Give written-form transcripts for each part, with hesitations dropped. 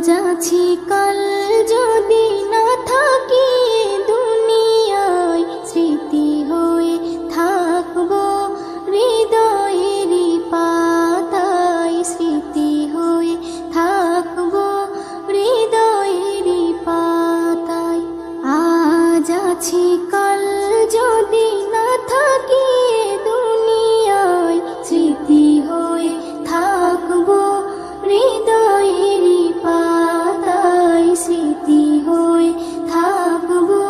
আজ আছি কাল যদি না থাকি দুনিয়ায়, স্মৃতি হয়ে থাকবো হৃদয়েরই পাতায়, স্মৃতি হয়ে থাকবো হৃদয়েরই পাতায়। আজ আছি কাল যদি না থাকি দুনিয়ায়, স্মৃতি হয়ে থাকবো হৃদয়েরই পাতায়, স্মৃতি হয়ে থাকবো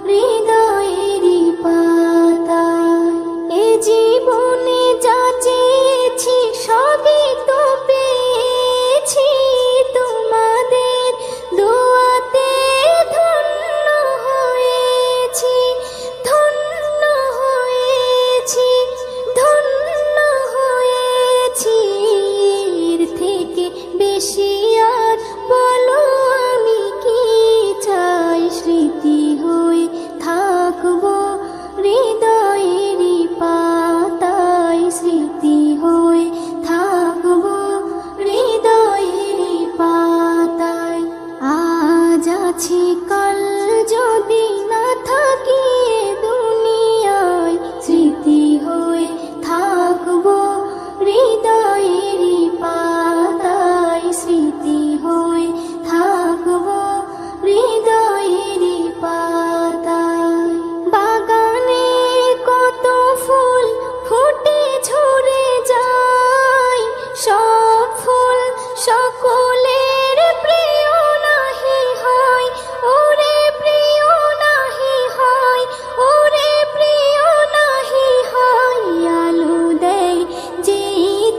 হৃদয়েরই পাতায়। এ জীবনে যা চেয়েছি সবই তো পেয়েছি, তোমাদের দোয়াতে ধন্য হয়েছি, ধন্য হয়েছি, ধন্য হয়েছি। এর থেকে বেশি আর বলো আমি কি চাই, স্মৃতি হয়ে থাকবো হৃদয়েরই পাতায়, স্মৃতি হয়ে থাকবো হৃদয়েরই পাতায়। আজ আছি কাল যদি না থাকি দুনিয়ায়, স্মৃতি হয়ে থাকবো হৃদয়েরই পাতায়, স্মৃতি হয়ে থাকবো হৃদয়েরই পাতায়। বাগানে কত ফুল ফুটে ঝরে যায়, সব ফুল সকলের প্রিয় নাহি হয়, ওরে প্রিয় নাহি হয়, ওরে প্রিয় নাহি হয়। আলো দেয় যে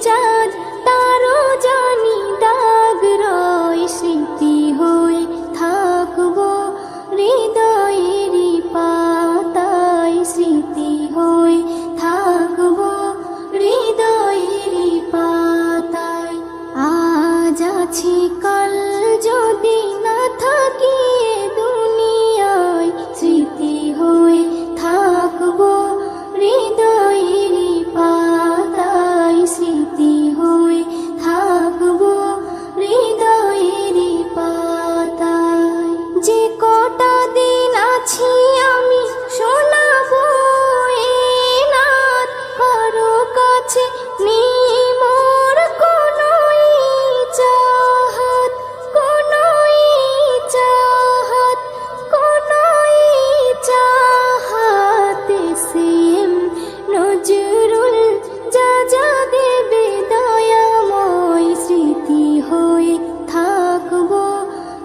চাঁদ তারও জানি দাগ রয়, স্মৃতি হয়ে থাকবো হৃদয়েরই পাতায়, স্মৃতি হয়ে থাকবো হৃদয়েরই পাতায়। আজ আছি কাল যদি না থাকি দুনিয়ায়, স্মৃতি হয়ে থাকবো হৃদয়েরই পাতায়, স্মৃতি হয়ে থাকবো হৃদয়েরই পাতায়। যে কটা দিন আছি আমি শোনাবো এ নাত, কারো কাছে নেই মোর কোনোই চাহাত, কোনোই চাহাত, কোনোই চাহাত। সেম নজরুল যা যা দেবে দয়াময়, স্মৃতি হয়ে থাকবো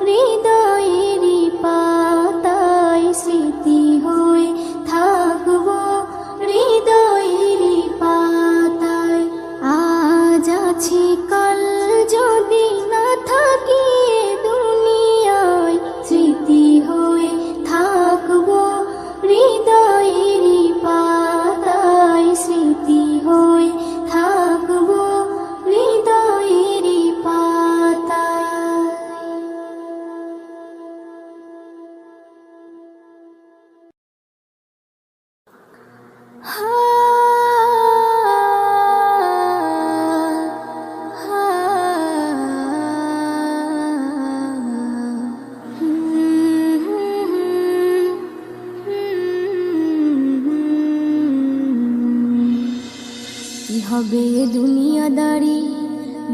হৃদয়েরই পাতায়, স্মৃতি হয়ে থাকবো হৃদয়েরই পাতায়। আজ আছি কাল যদি না থাকি দুনিয়ায়, স্মৃতি হয়ে থাকবো হৃদয়েরই পাতায়, স্মৃতি হয়ে থাকবো হৃদয়েরই পাতায়। কি হবে দুনিয়াদারি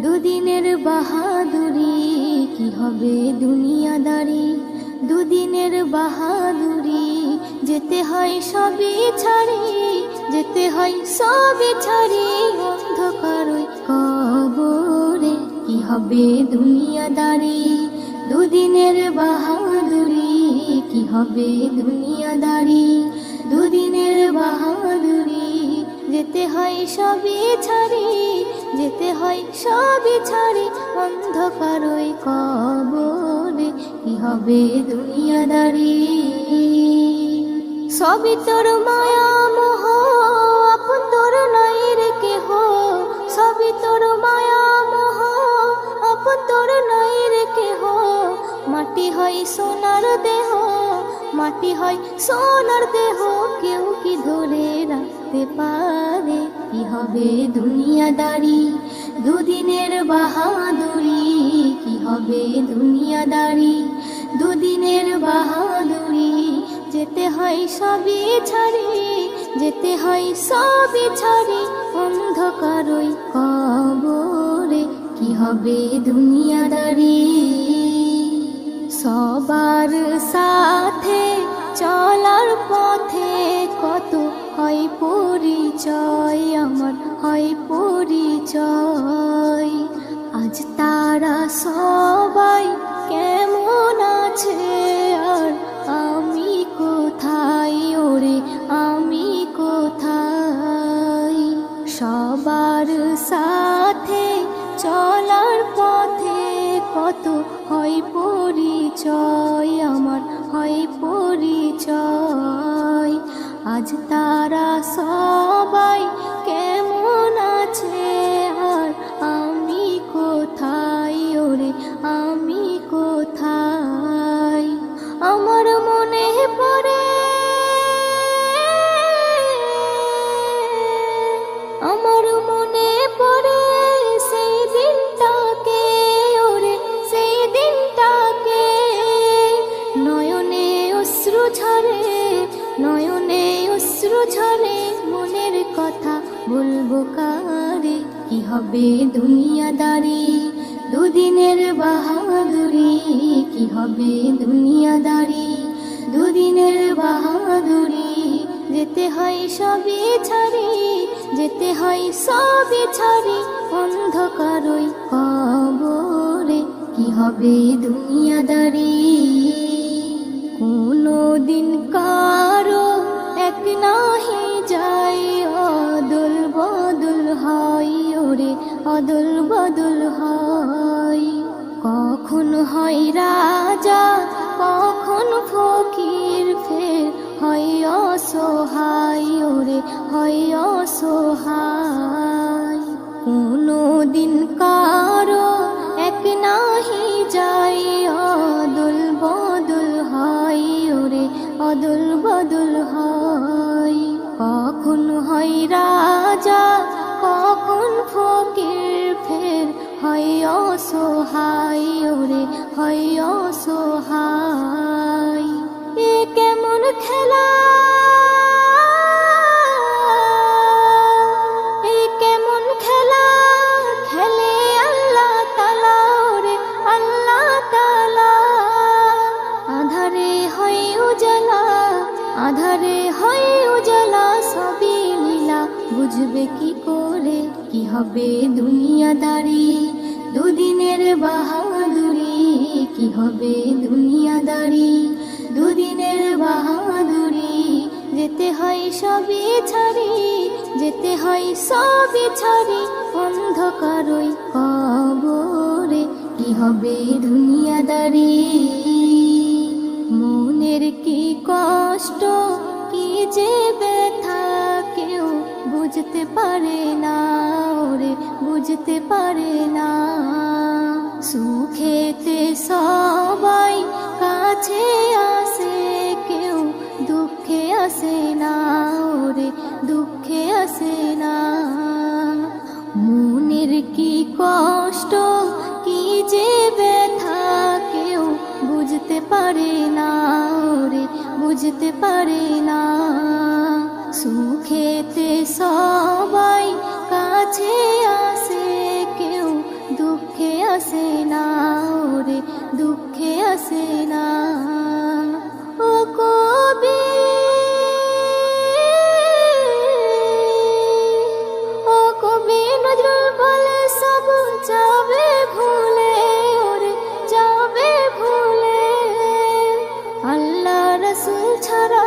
দুদিনের বাহাদুরি, কি হবে দুনিয়াদারি দুদিনের বাহাদুরি। যেতে হয় সবই ছাড়ি, যেতে হয় সবই ছাড়ি অন্ধকারই কবরে। কি হবে দুনিয়াদারি দুদিনের বাহাদুরি, কি হবে দুনিয়াদারি দুদিনের বাহাদুরি। যেতে হয় সবই ছাড়ি, যেতে হয় সবই ছাড়ি অন্ধকারই কবরে। কি হবে দুনিয়াদারি সবই তোর মায়া মোহ, আপন তোর নাই রে কেহ, সবই তোর মায়া মোহ, আপন তোর নাই রে কেহ। মাটি হয় সোনার দেহ, মাটি হয় সোনার দেহ, কেউ কি ধরে রাখতে পারে। কি হবে দুনিয়াদারি দুদিনের বাহাদুরি, কি হবে দুনিয়া বাহাদুরি, যেতে হয় সবই ছাড়ি, যেতে হয় সবই ছাড়ি, অন্ধকারই কবরে কি হবে দুনিয়াদারি। সবার সাথে চলার পথে কত হয় পরিচয়, আমার হয় পরিচয়। আজ তারা সবাই কেমন আছে, আর আমি কোথায়, ওরে আমি কোথায়। সবার সাথে চলার পথে কত হয় পরিচয়, আমার হয় পরিচয়। আজ তারা সবাই কেমন আছে, আর আমি কোথায়, ওরে আমি কোথায়। আমার মনে পড়ে, আমার মনে পড়ে সেই দিনটাকে, ওরে সেই দিনটাকে। নয়নে অশ্রু ঝরে, নয়নে অশ্রু ঝরে, মনের কথা বলবো কারে, কি হবে দুনিয়াদারি। দুদিনের বাহাদুরি, কি হবে দুনিয়াদারি। দুদিনের বাহাদুরি, যেতে হয় সবই ছাড়ি, যেতে হয় সবই ছাড়ি, অন্ধকারই কবরে কি হবে দুনিয়াদারি। কোনো দিন কারো এক নাহি যায়, অদল বদল হয়, ওরে অদল বদল হয়। কখন হয় রাজা, কখন ফকির, ফের হয় অসহায়, ওরে হয় অসহায়। কোনো দিন কারো এক নাহি যায়, অদল বদল হয়, ওরে অদল বদল হয়। কখন হয় রাজা, কখন ফকির, ফের হয় অসহায়, ওরে হয় অসহায়। এ কেমন খেলা, এ কেমন খেলা, খেলে আল্লাহ তাআলা, ওরে আল্লাহ তাআলা। আধারে হয় উজালা, আধারে হয় উজালা, সবই লীলা বুঝবে কি করে, কি হবে দুনিয়াদারি। দুদিনের বাহাদুরি, কি হবে দুনিয়াদারি। দুদিনের বাহাদুরি, যেতে হয় সবই ছাড়ি, যেতে হয় সবই ছাড়ি, অন্ধকারই কবরে কি হবে দুনিয়াদারি। মনের কি কষ্ট, কি যে ব্যথা, কেউ বুঝতে পারে না, ওরে বুঝতে পারে না। সুখেতে সবাই কাছে আসে, কেউ দুঃখে আসে না, ওরে দুঃখে আসে না। মনের কি কষ্ট, কি যে ব্যথা, কেউ বুঝতে পারে না, ওরে বুঝতে পারে না। সুখেতে সবাই কাছে আসে, কেউ দুঃখে আসে না, ওরে দুঃখে আসে না। ও কবি, ও কবি নজরুল বলে সব যাবে ভুলে, ওরে যাবে ভুলে। আল্লাহ রসুল ছাড়া,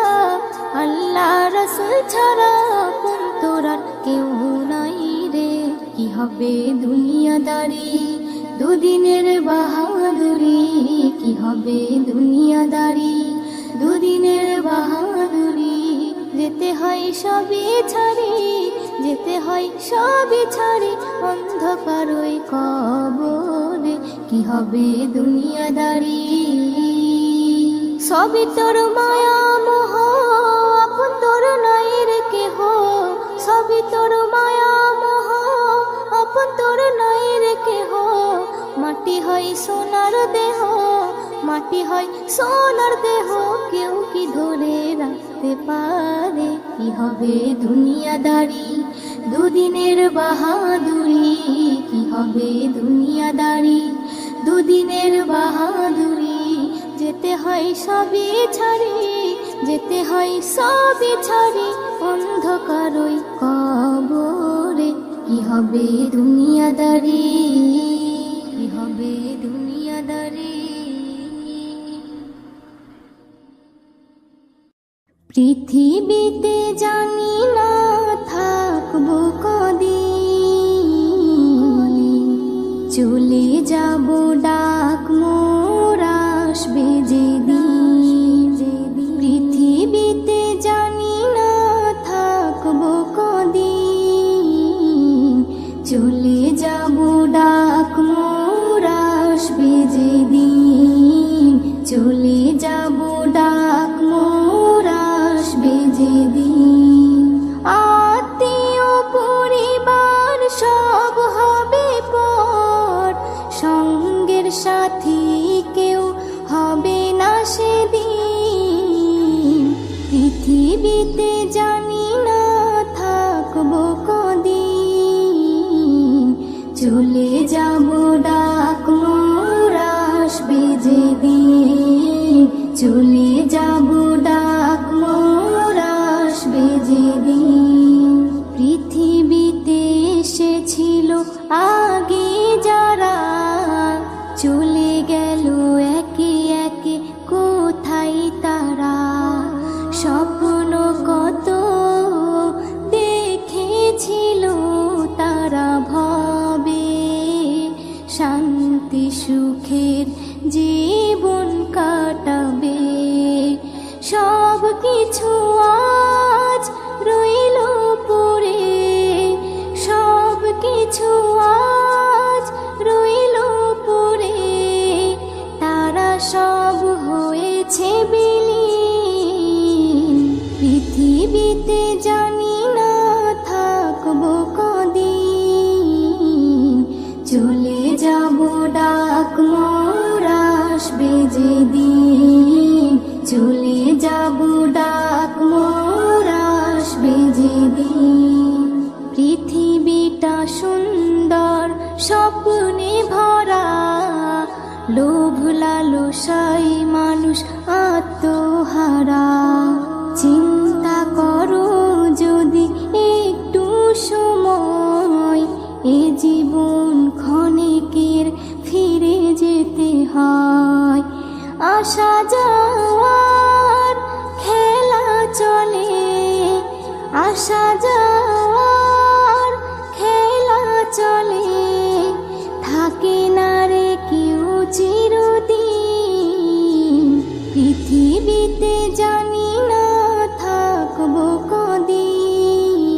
আল্লাহ রসুল ছাড়া আপন তোর আর কেউ নাই রে, কি হবে দুনিয়াদারি। দুদিনের বাহাদুরি, কি হবে দুনিয়াদারি। দুদিনের বাহাদুরি, যেতে হয় সবই ছাড়ি, যেতে হয় সবই ছাড়ি, অন্ধকারই কবরে কি হবে দুনিয়াদারি। সবই তোর মায়া মোহ, আপন তোর নাই রে কেহ। সবই তোর মায়া মোহ, আপন তোর নাই রে কেহ। মাটি হয় সোনার দেহ, মাটি হয় সোনার দেহ, কেউ কি ধরে রাখতে পারে? কি হবে দুনিয়াদারি, দুদিনের বাহাদুরি, কি হবে দুনিয়াদারি, দুদিনের বাহাদুরি। যেতে হয় সবই ছাড়ি, যেতে হয় সবই ছাড়ি, অন্ধকারই কবরে। কি হবে দুনিয়াদারি, কি হবে দুনিয়াদারি। পৃথিবীতে জানি না থাকবো কদিন, চলে যাব ডাক মোর আসবে যেদিন। পৃথিবীতে জানি না থাকবো কদিন, চলে যাব ডাক মোর আসবে যেদিন, চলে যাব ডাক মোর আসবে যেদিন। আত্মীয় পরিবার সব হবে পর, সঙ্গের সাথী কেউ হবে না সেদিন। পৃথিবীতে জানি না থাকবো কদিন, চলে যাব ডাক মোর আসবে যেদিন, চলে যাব ডাক মোর আসবে যেদিন। পৃথিবীতে এসেছিল আগে যারা, চলে গেল একে একে কোথায় তারা। স্বপ্ন কত দেখেছিল তারা ভবে, শান্তি সুখের জীবন কাটাবে। সব কিছু আজ রইল পড়ে, সব কিছু আজ রইল পড়ে। তারা সব হয়েছে বিলীন। পৃথিবীতে জানি না থাকবো কদিন, চলে যাব ডাক মোর আসবে যেদিন, চলে যাব ডাক মোর আসবে যেদিন। পৃথিবীটা সুন্দর স্বপ্নে ভরা, লোভ লালসায় মানুষ আত্মহারা। চিন্তা করো যদি একটু সময়, এ জীবন ক্ষণিকের ফিরে যেতে হয়। আসা যাওয়ার খেলা চলে, আসা যাওয়ার খেলা চলে। থাকে না রে কেউ চিরদিন। পৃথিবীতে জানি না থাকবো কদিন,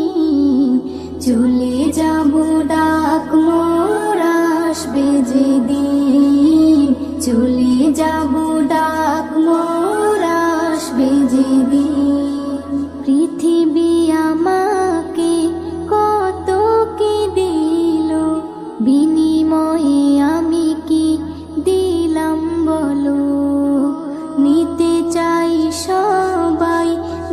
চলে যাব ডাক মোর আসবে যেদিন, চলে যাব ডাক মোর আসবে যেদিন। পৃথিবী আমাকে কত কি দিল, বিনিময়ে আমি কি দিলাম বলো। নিতে চাই সবাই,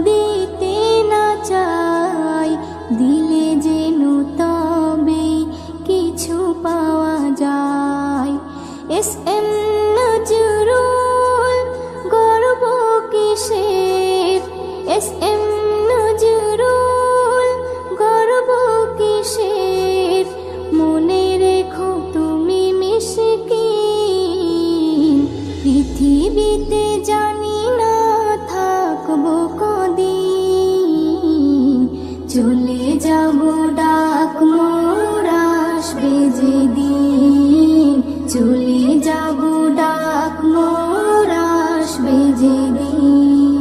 দিতে না চাই, দিলে যেন তবে কিছু পাওয়া যায়। এস এম নজরুল গর্ব কিসের, এস এম নজরুল গর্ব কিসের। মনে রেখো তুমি মিসকিন। পৃথিবীতে জানি না থাকবো কদিন, চলে যাব ডাক মোর আসবে যেদিন, চলে যাব ডাক মোর আসবে যেদিন।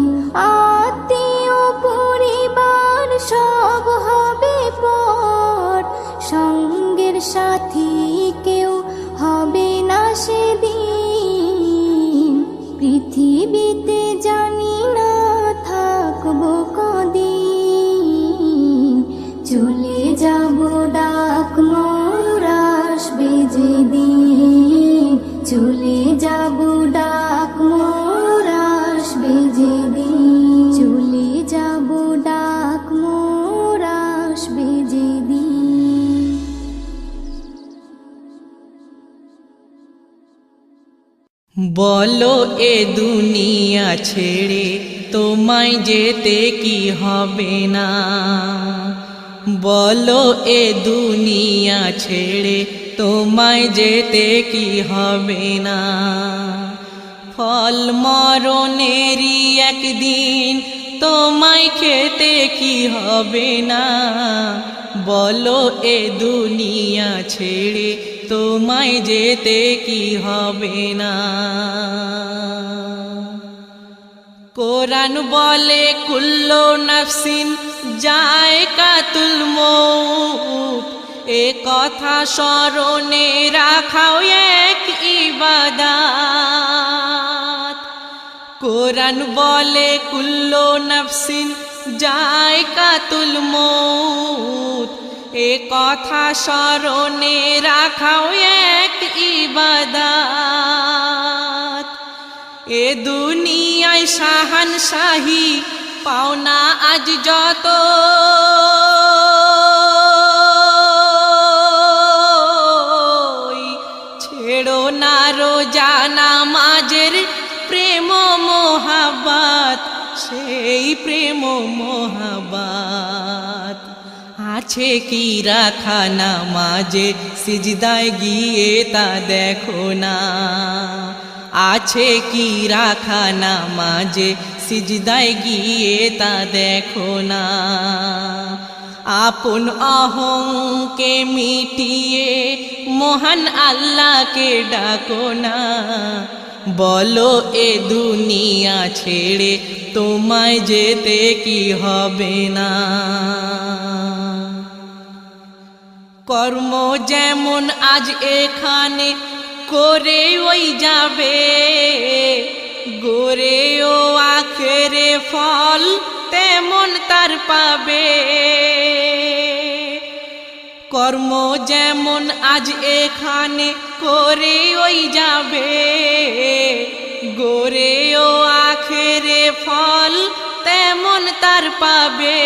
আত্মীয় পরিবার সব হবে পর, সঙ্গের সাথী কেউ হবে না সেদিন। পৃথিবীতে জানি না থাকবো কদিন, চলে যাব ডাক মোর আসবে যেদিন, চলে যাব ডাক বলো এ দুনিয়া ছেড়ে তোমায় যেতে কি হবে না, বলো এ দুনিয়া ছেড়ে তোমায় যেতে কি হবে না। ফল মরণেরই একদিন তোমায় খেতে কি হবে না, বলো এ দুনিয়া ছেড়ে তোমায় যেতে কি হবে না। কোরআন বলে কুল্লু নাফসিন যায়কাতুল মউত, এ কথা স্মরণে রাখাও এক ইবাদত। কোরআন বলে কুল্লু নাফসিন যায়কাতুল মউত, এ কথা স্মরণে রাখাও এক ইবাদত। এ দুনিয়ায় শাহানশাহী পাওনা আজ যত, ছেড়ো না রোজা নামাজের প্রেম মোহাব্বত, সেই প্রেম মোহাব্বত। আছে কি রাখা নামাজে সিজদায় গিয়ে তা দেখো না, আছে কি রাখা নামাজে সিজদায় গিয়ে তা দেখো না। আপন অহংকে মিটিয়ে মহান আল্লাহকে ডাকো না, বলো এ দুনিয়া ছেড়ে তোমায় যেতে কি হবে না। কর্ম যেমন আজ এখানে করে ওই যাবে, গড়েও আখেরে ফল তেমন তার পাবে। কর্ম যেমন আজ এখানে করে ওই যাবে, গড়েও আখেরে ফল তেমন তার পাবে।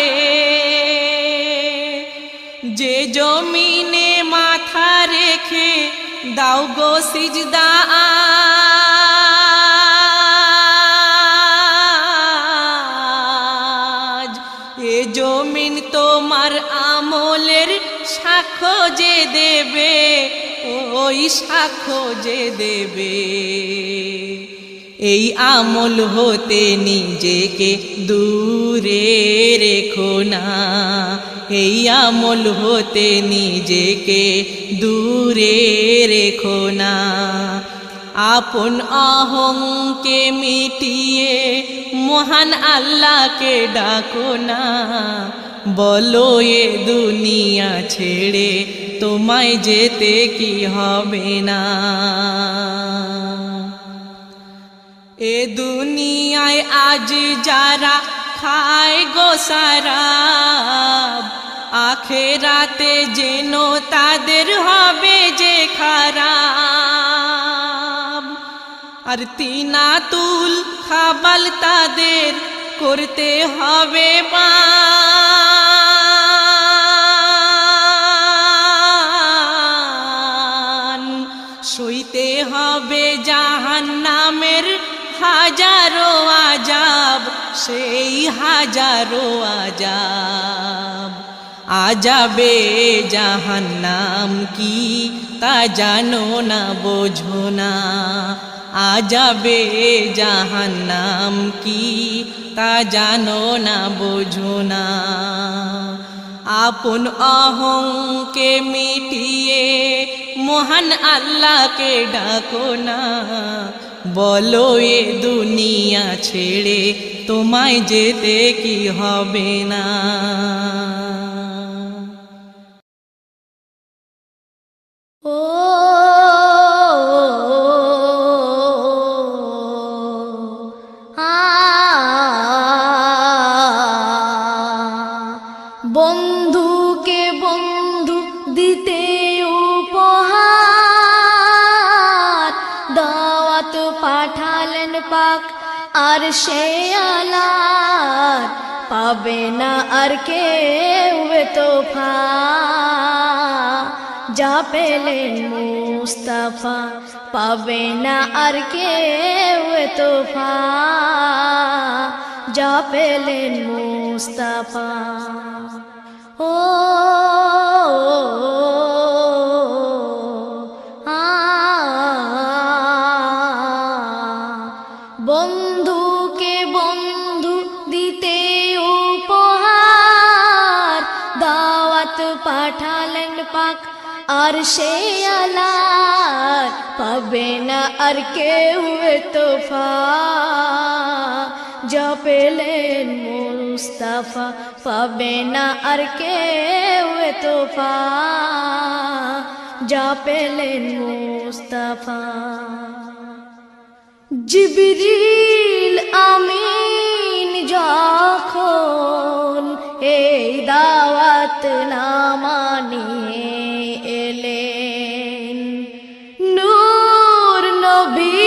যে জমিনে মাথা রেখে দাও গো সিজদা আজ, এ জমিন তোমার আমলের সাক্ষ্য যে দেবে, ওই সাক্ষ্য যে দেবে। এই আমল হতে নিজেকে দূরে রেখো না, এই আমল হতে নিজেকে দূরে রেখো না। আপন অহংকে মিটিয়ে মহান আল্লাহকে ডাকো না, বলো এ দুনিয়া ছেড়ে তোমায় যেতে কি হবে না। এ দুনিয়ায় আজ যারা খায় গো শরাব, আখেরাতে যেন তাদের হবে যে খারাপ। আর তিনাতুল খাবাল তাদের করতে হবে পান, সইতে হবে জাহান্নামের হাজারো আযাব, সেই হাজারো আযাব। আযাবে জাহান্নাম কি তা জানো না বোঝো না, আযাবে জাহান্নাম কি তা জানো না বোঝো না। আপন অহংকে মিটিয়ে মহান আল্লাহকে ডাকো না, বলো এ দুনিয়া ছেড়ে তোমায় যেতে কি হবে না। ও বন্ধুকে বন্ধু দিতে উপহার, দাওয়াত পাঠালেন পাক আর সে আলার, পাবে না আর কেউ তোফা, যা পেলেন মুস্তাফা পাবে না আর কেউ এ তোফা, যা পেলেন মুস্তাফা। ও বন্ধুকে বন্ধু দিতে উপহার, দাওয়াত পাঠালেন পাক আর সে আলার, পাবে না আর কেউ এ তোফা, যা পেলেন মুস্তাফা পাবে না আর কেউ এ তোফা, যা পেলেন মুস্তাফা। জিবরিল আমিন যখন এই দাওয়াত নামা নিয়ে এলেন, নূর নবী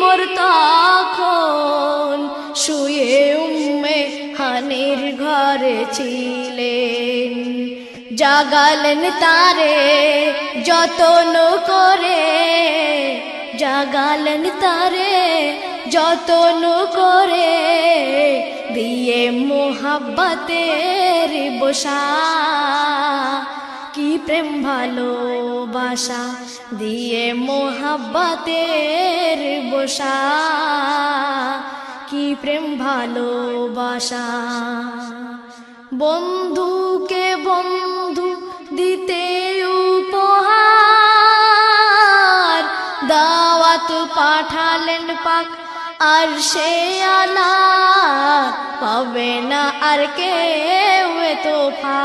মোর তখন শুয়ে উম্মে হানির ঘরে ছিলেন, জাগালেন তারে যতন করে, জাগালেন তারে যতন করে, দিয়ে মোহাব্বতের বসা, কি প্রেম ভালোবাসা, দিয়ে মোহাব্বতের বসা, কি প্রেম ভালোবাসা। বন্ধুকে বন্ধু দিতে উপহার, দাওয়াত পাঠালেন পাক আর সে আলা, পাবে না আর কেউ এ তোফা,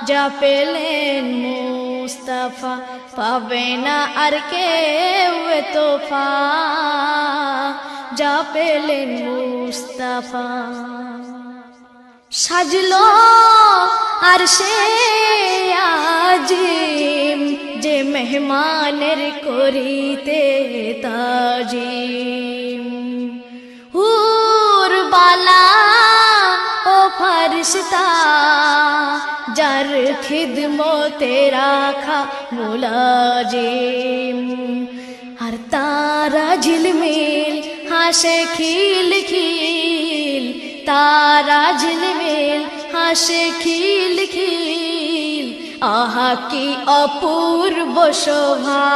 যা পেলেন মুস্তাফা পাবে না আর কেউ এ তোফা, যা পেলেন মুস্তাফা। সাজলো আর সে আজিম, যে মেহমানের করিতে তাজিম, হুর বালা ও ফরিশতা, যার খিদমতে রাখা মুলাজিম, আর তারা ঝিলমিল হাসে খিল খিল, তারা ঝিলমিল হাসে খিল খিল, আহা কি অপূর্ব শোভা,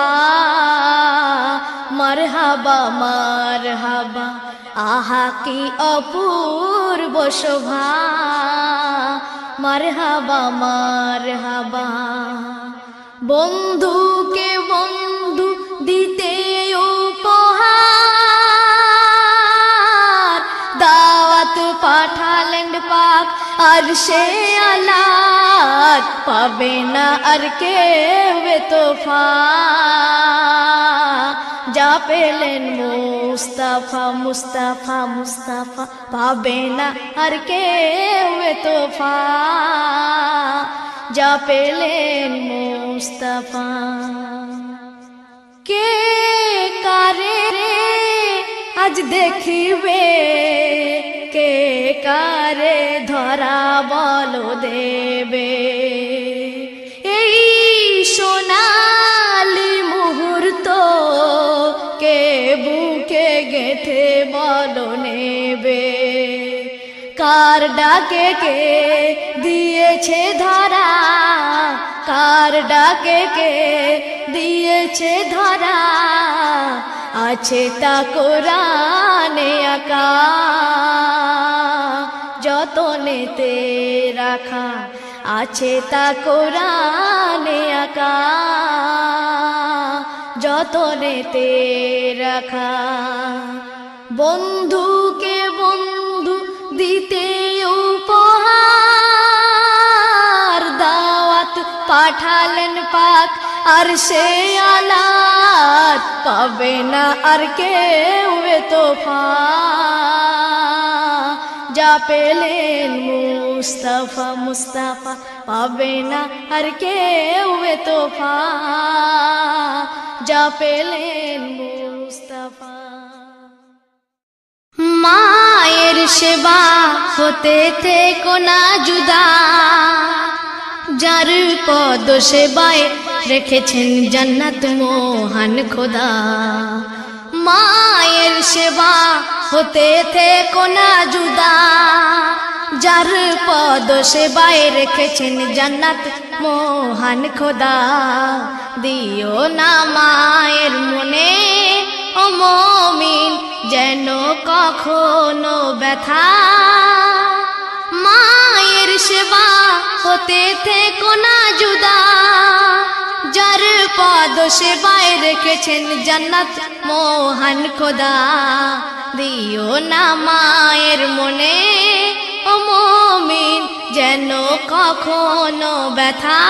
মারহাবা মারহাবা, আহা কি অপূর্ব শোভা, মারহাবা মারহাবা। বন্ধুকে বন্ধু দিতে উপহার, দাওয়াত পাঠালেন পাক আর সে আলার, পাবে না আর কেউ এ তোফা, যা পেলেন মুস্তাফা মুস্তাফা মুস্তাফা, পাবে না আর কেউ এ তোফা, যা পেলেন মুস্তাফা। কে কারে আজ দেখিবে, কে কারে ধরা বলো দেবে, এই সোনালি মুহূর্ত কে বুকে গেথে বলো নেবে, কার ডাকে কে দিয়েছে ধরা, কার ডাকে কে দিয়েছে ধরা, আছে তা কোরআনে আকা, যতনেতে রাখা, আছে তা কোরআনে আকা, যতনেতে রাখা। বন্ধুকে বন্ধু দিতে উপহার, দাওয়াত পাঠালেন পাক আর সে আলার, পাবে না আর কেউ এ তোফা, যা পেলেন মুস্তাফা মুস্তাফা, পাবে না আর কেউ এ তোফা, যা পেলেন মুস্তাফা। মায়ের সেবা হতে থেকো না জুদা, যার পদ সেবায় রেখেছেন জান্নাত মহান খোদা। মায়ের সেবা হতে থেকো না জুদা, যার পদ সেবায় রেখেছেন জান্নাত মহান খোদা। দিও না মায়ের মনে ও মুমিন যেন কখনো ব্যথা, মায়ের সেবা হতে থেকো না জুদা, যার পদ সেবায় রেখেছেন জান্নাত মহান খোদা। দিও না মায়ের মনে ও মুমিন যেন কখনো ব্যথা,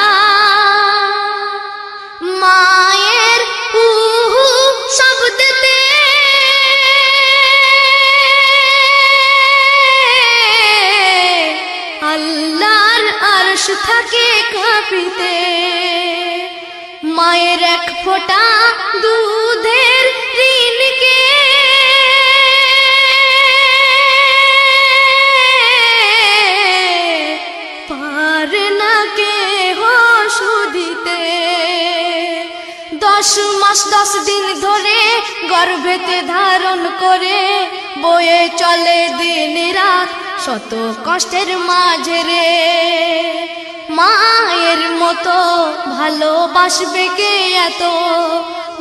মায়ের উহু শব্দতে আল্লাহর আরশ থাকে কাঁপিতে, মায়ের এক ফোঁটা দুধের ঋণকে পারে না কেহ শুধিতে। 10 মাস 10 দিন ধরে গর্ভেতে ধারণ করে বয়ে চলে দিন রাত শত কষ্টের মাঝে রে। মায়ের মতো ভালোবাসবে কে এত,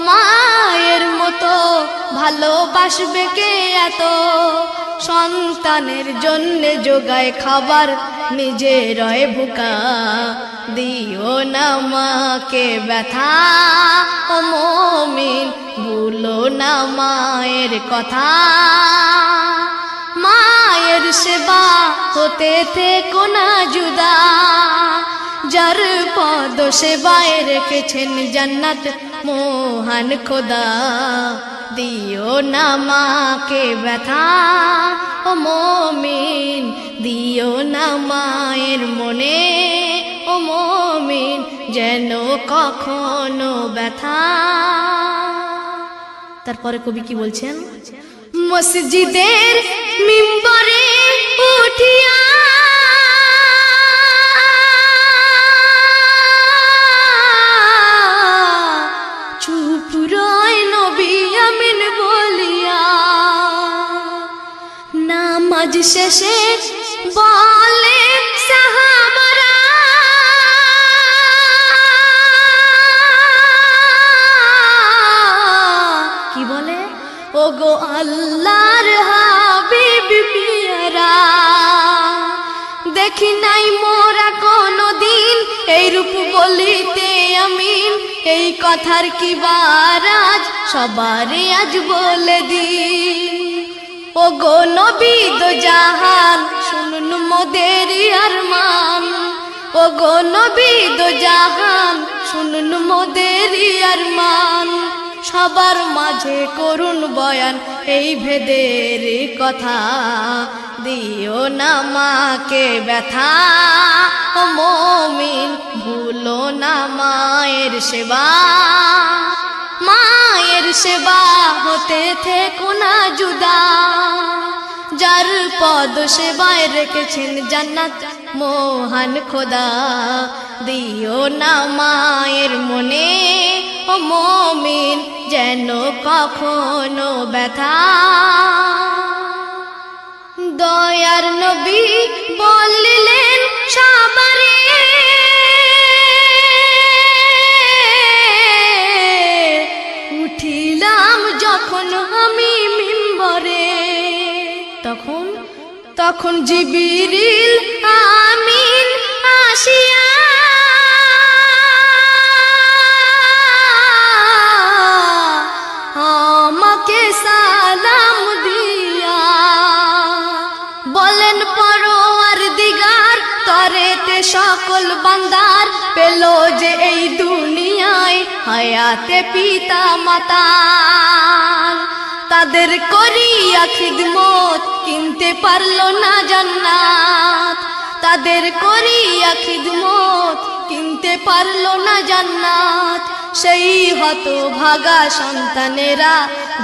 মায়ের মতো ভালোবাসবে কে এত, সন্তানের জন্য যোগায় খাবার নিজে রয় ভুকা। দিও না মাকে ব্যথা ও মুমিন ভুলো না মায়ের কথা, মায়ের সেবা হতে থেকো না জুদা, যার পদ সেবায় রেখেছেন জান্নাত মহান খোদা। দিও না মাকে ব্যথা ও মুমিন, দিও না মায়ের মনে ও মুমিন যেন কখনো ব্যথা। তারপরে কবি কি বলছেন? মসজিদের মিম্বরে উঠিয়া চুপ রয় নবী আমিন বলিয়া, নামাজ শেষে বলে সাহাবারা কি বলে? ওগো আল্লাহর হাবিব পিয়ারা, দেখি নাই মোরা কোনদিন এই রূপ বলিতে আমিন, এই কথার কি বারাজ সবারে আজ বলে দি। ওগো নবী দো জাহান শুনুন মোদের আরমান, ওগো নবী দো জাহান শুনুন মোদের আরমান, সবার মাঝে করুন বয়ান এই ভেদের কথা। দিও না মাকে ব্যথা ও মুমিন ভুলো না মায়ের সেবা, মায়ের সেবা হতে থেকো না জুদা, যার পদ সেবায় রেখেছেন জান্নাত মহান খোদা। দিও না মায়ের মনে ও মুমিন যেন কখনো ব্যথা। দয়ার নবী বললেন সবারে উঠিলাম যখন আমি মিম্বরে, তখন জিবরিল আমিন আসিয়া আমাকে সালাম দিয়া বলেন পরওয়ারদিগার তরেতে সকল বান্দার পেল যে এই দুনিয়ায় হায়াতে পিতা মাতা, তাদের করিয়া খিদমত কিনতে পারলো না জান্নাত, তাদের করিয়া খিদমত কিনতে পারলো না জান্নাত। সেই হতভাগা সন্তানেরা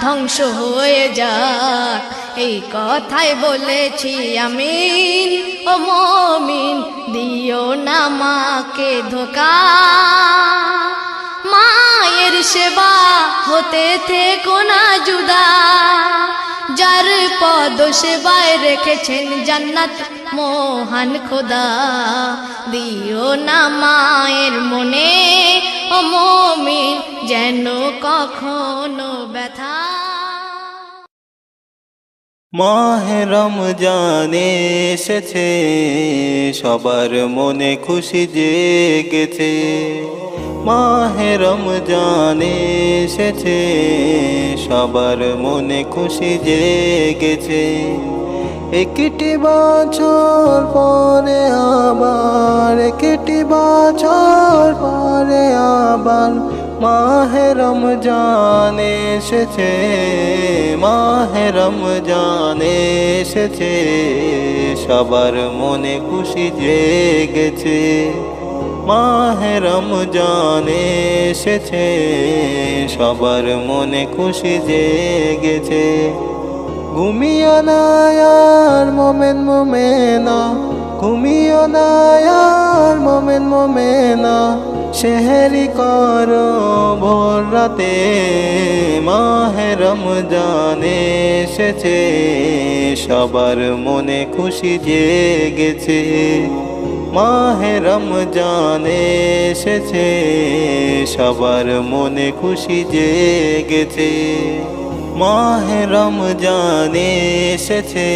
ধ্বংস হয়ে যাক, এই কথাই বলেছি আমিন। ও মুমিন দিও না মাকে ধোঁকা, মায়ের সেবা হতে থেকো না জুদা, যার পদ সেবায় রেখেছেন জান্নাত মহান খোদা। দিও না মায়ের মনে ও মুমিন যেন কখনো ব্যথা। মাহে রমজান এসেছে, সবার মনে খুশি জেগেছে। মাহে রমজান এসেছে, সবার মনে খুশি জেগেছে। একটি বছর পরে আবার, একটি বছর পরে আবার মাহে রমজান এসেছে, মাহে রমজান এসেছে। সবার মনে খুশি জেগেছে। মাহে রমজান এসেছে, সবার মনে খুশি জেগেছে। ঘুমিও না আর মোমেন মোমেনা, ঘুমিও না আর মোমেন মোমেনা, সেহরি করো ভোর রাতে। মাহে রমজান এসেছে, সবার মনে খুশি জেগেছে। মাহে রমজান এসেছে, সবার মনে খুশি জেগেছে। মাহে রমজান এসেছে,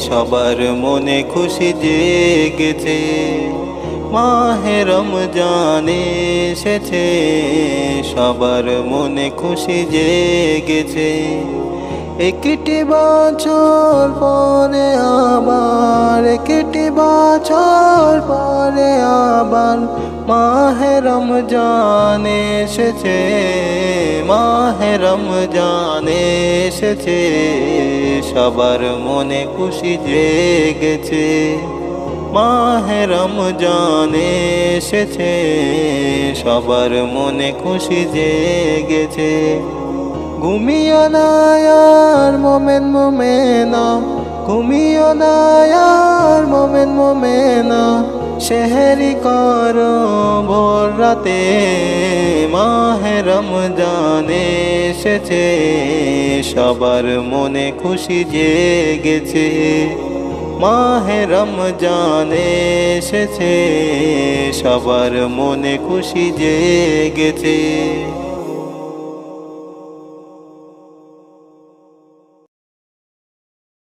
সবার মনে খুশি জেগেছে। মাহে রমজান এসেছে, সবার মনে খুশি জেগেছে। একটি বছর পরে আবার, একটি বছর পরে আবার মাহে রমজান এসেছে, মাহে রমজান এসেছে। সবার মনে খুশি জেগেছে। মাহে রমজান এসেছে, সবার মনে খুশি জেগেছে। ঘুমিও না আর মোমেন মোমেনা, ঘুমিও না আর মোমেন মোমেনা, সেহরি করো ভোর রাতে। মাহে রমজান এসেছে, সবার মনে খুশি জেগেছে। মাহে রমজান এসেছে, সবার মনে খুশি জেগেছে।